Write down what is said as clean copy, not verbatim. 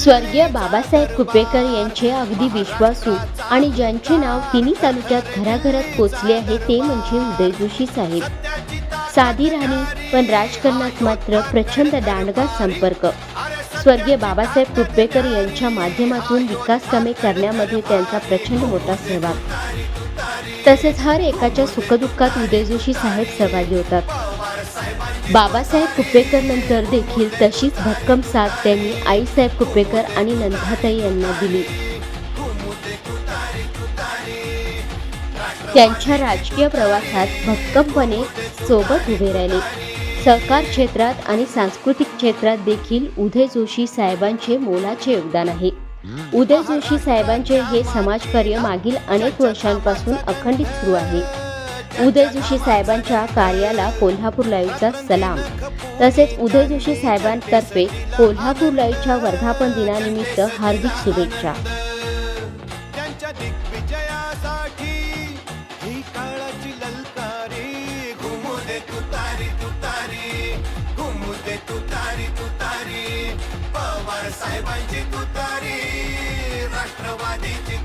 स्वर्गीय बाबासाहेब कुपेकर यांचे अगदी विश्वासू आणि ज्यांचे नाव तिन्ही तालुक्यात घराघरात पोचले आहे ते म्हणजे उदय जोशी साहेब. साधी राहणी पण राजकारणात मात्र प्रचंड दांडगा संपर्क. स्वर्गीय बाबासाहेब कुपेकर यांच्या माध्यमातून विकास कामे करण्यामध्ये त्यांचा प्रचंड मोठा सहभाग. तसेच हर एकाच्या सुखदुःखात उदय जोशी साहेब सहभागी होतात. बाबासाहेब कुपेकर नंतर देखील तशीच भक्कम साथ त्यांनी आईसाहेब कुपेकर आणि नंदाताई यांना दिली. त्यांच्या राजकीय प्रवासात भक्कमपणे सोबत उभे राहिले. सहकार क्षेत्रात आणि सांस्कृतिक क्षेत्रात देखील उदय जोशी साहेबांचे मोलाचे योगदान आहे. उदय जोशी साहेबांचे हे समाजकार्य मागील अनेक वर्षांपासून अखंडित सुरू आहे. उदय जोशी साहेबांच्या कार्याला कोल्हापूर लाईव्हचा सलाम. तसेच उदय जोशी साहेबांतर्फे कोल्हापूर लाईव्हच्या वर्धापन दिनानिमित्त हार्दिक शुभेच्छा. त्यांच्या दिग्विजयासाठी ही काळाची ललकारी घुमू दे तुतारी तुतारी घुमू दे तुतारी तुतारी पवार साहेबांची तुतारी राष्ट्रवादीची